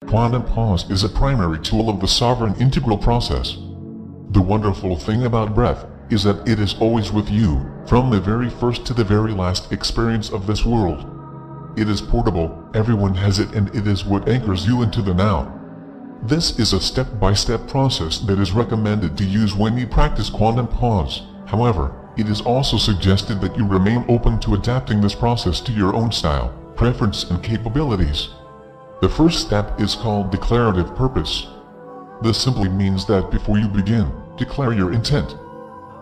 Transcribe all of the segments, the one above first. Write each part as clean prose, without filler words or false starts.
Quantum pause is a primary tool of the sovereign integral process. The wonderful thing about breath is that it is always with you, from the very first to the very last experience of this world. It is portable, everyone has it, and it is what anchors you into the now. This is a step-by-step process that is recommended to use when you practice quantum pause. However, it is also suggested that you remain open to adapting this process to your own style, preference, and capabilities. The first step is called declarative purpose. This simply means that before you begin, declare your intent.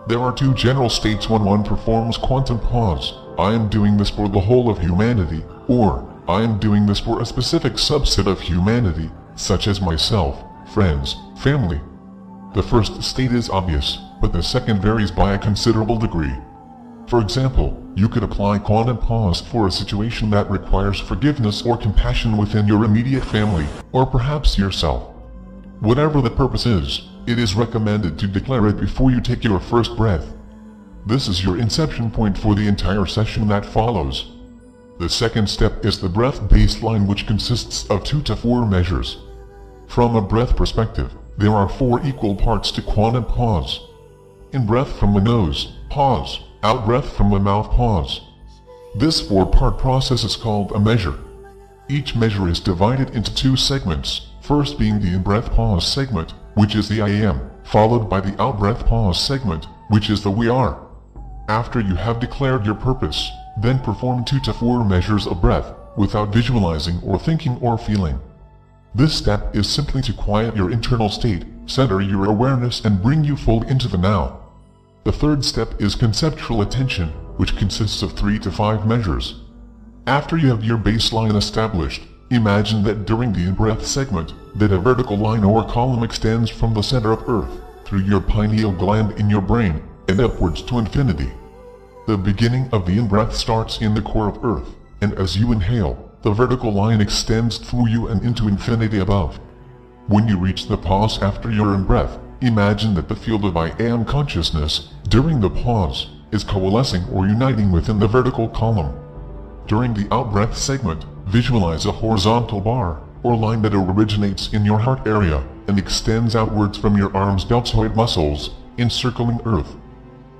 There are two general states when one performs quantum pause: I am doing this for the whole of humanity, or I am doing this for a specific subset of humanity, such as myself, friends, family. The first state is obvious, but the second varies by a considerable degree. For example, you could apply quantum pause for a situation that requires forgiveness or compassion within your immediate family, or perhaps yourself. Whatever the purpose is, it is recommended to declare it before you take your first breath. This is your inception point for the entire session that follows. The second step is the breath baseline, which consists of 2 to 4 measures. From a breath perspective, there are 4 equal parts to quantum pause. In breath from the nose, pause. Out breath from the mouth, pause. This 4-part process is called a measure. Each measure is divided into 2 segments, first being the in-breath pause segment, which is the I am, followed by the out-breath pause segment, which is the we are. After you have declared your purpose, then perform 2 to 4 measures of breath, without visualizing or thinking or feeling. This step is simply to quiet your internal state, center your awareness, and bring you fully into the now. The third step is conceptual attention, which consists of 3 to 5 measures. After you have your baseline established, imagine that during the in-breath segment, that a vertical line or column extends from the center of Earth, through your pineal gland in your brain, and upwards to infinity. The beginning of the in-breath starts in the core of Earth, and as you inhale, the vertical line extends through you and into infinity above. When you reach the pause after your in-breath, imagine that the field of I am consciousness, during the pause, is coalescing or uniting within the vertical column. During the out-breath segment, visualize a horizontal bar, or line that originates in your heart area, and extends outwards from your arms' deltoid muscles, encircling Earth.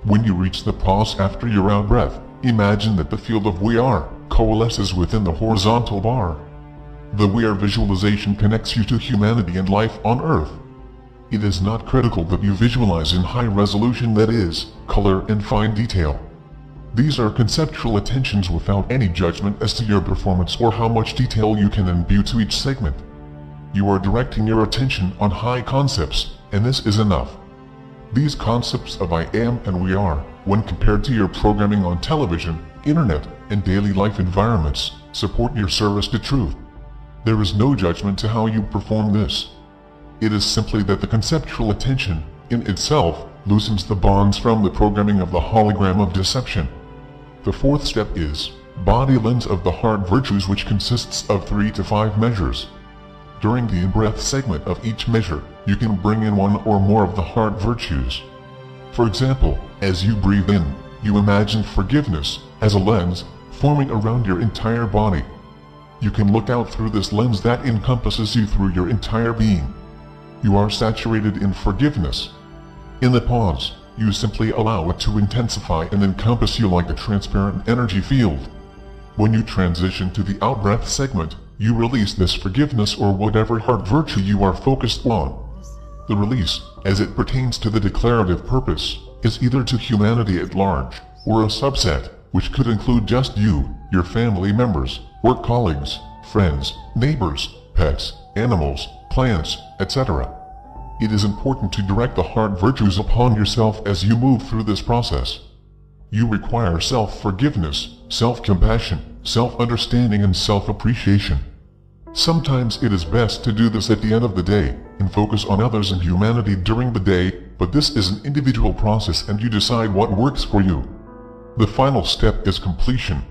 When you reach the pause after your out-breath, imagine that the field of we are coalesces within the horizontal bar. The we are visualization connects you to humanity and life on Earth. It is not critical that you visualize in high resolution, that is, color and fine detail. These are conceptual attentions without any judgment as to your performance or how much detail you can imbue to each segment. You are directing your attention on high concepts, and this is enough. These concepts of I am and we are, when compared to your programming on television, internet, and daily life environments, support your service to truth. There is no judgment to how you perform this. It is simply that the conceptual attention, in itself, loosens the bonds from the programming of the hologram of deception. The fourth step is body lens of the heart virtues, which consists of 3 to 5 measures. During the in-breath segment of each measure, you can bring in 1 or more of the heart virtues. For example, as you breathe in, you imagine forgiveness as a lens forming around your entire body. You can look out through this lens that encompasses you through your entire being. You are saturated in forgiveness. In the pause, you simply allow it to intensify and encompass you like a transparent energy field. When you transition to the out-breath segment, you release this forgiveness or whatever heart virtue you are focused on. The release, as it pertains to the declarative purpose, is either to humanity at large, or a subset, which could include just you, your family members, work colleagues, friends, neighbors, pets, animals, plants, etc. It is important to direct the heart virtues upon yourself as you move through this process. You require self-forgiveness, self-compassion, self-understanding, and self-appreciation. Sometimes it is best to do this at the end of the day, and focus on others and humanity during the day, but this is an individual process and you decide what works for you. The final step is completion.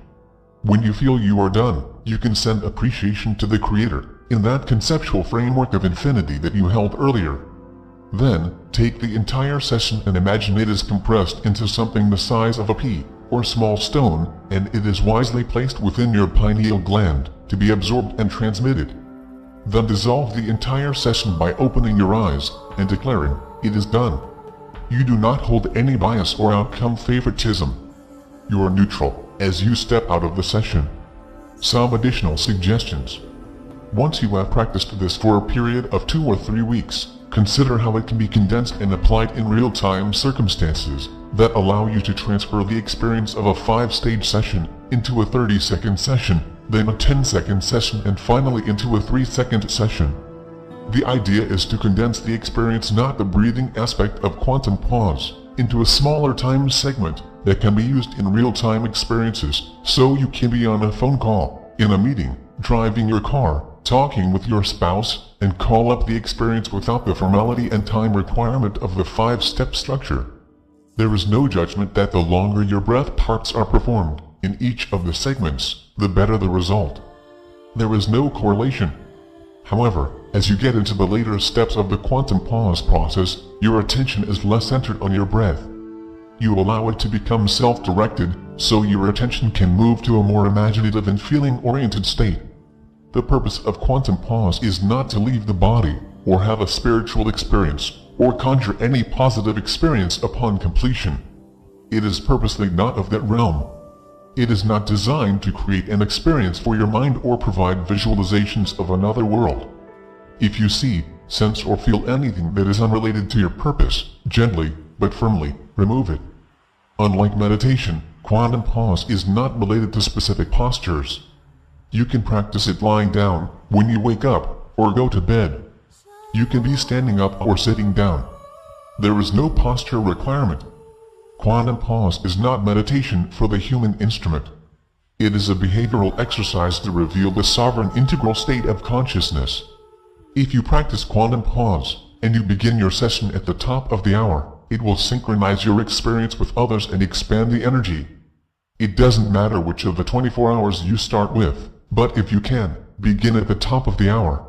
When you feel you are done, you can send appreciation to the Creator, in that conceptual framework of infinity that you held earlier. Then, take the entire session and imagine it is compressed into something the size of a pea, or small stone, and it is wisely placed within your pineal gland, to be absorbed and transmitted. Then dissolve the entire session by opening your eyes and declaring, "It is done." You do not hold any bias or outcome favoritism. You are neutral as you step out of the session. Some additional suggestions. Once you have practiced this for a period of 2 or 3 weeks, consider how it can be condensed and applied in real-time circumstances that allow you to transfer the experience of a 5-stage session into a 30-second session, then a 10-second session, and finally into a 3-second session. The idea is to condense the experience, not the breathing aspect of quantum pause, into a smaller time segment that can be used in real-time experiences, so you can be on a phone call, in a meeting, driving your car, talking with your spouse, and call up the experience without the formality and time requirement of the 5-step structure. There is no judgment that the longer your breath parts are performed in each of the segments, the better the result. There is no correlation. However, as you get into the later steps of the quantum pause process, your attention is less centered on your breath. You allow it to become self-directed, so your attention can move to a more imaginative and feeling-oriented state. The purpose of quantum pause is not to leave the body, or have a spiritual experience, or conjure any positive experience upon completion. It is purposely not of that realm. It is not designed to create an experience for your mind or provide visualizations of another world. If you see, sense, or feel anything that is unrelated to your purpose, gently, but firmly, remove it. Unlike meditation, quantum pause is not related to specific postures. You can practice it lying down, when you wake up, or go to bed. You can be standing up or sitting down. There is no posture requirement. Quantum pause is not meditation for the human instrument. It is a behavioral exercise to reveal the sovereign integral state of consciousness. If you practice quantum pause, and you begin your session at the top of the hour, it will synchronize your experience with others and expand the energy. It doesn't matter which of the 24 hours you start with, but if you can, begin at the top of the hour.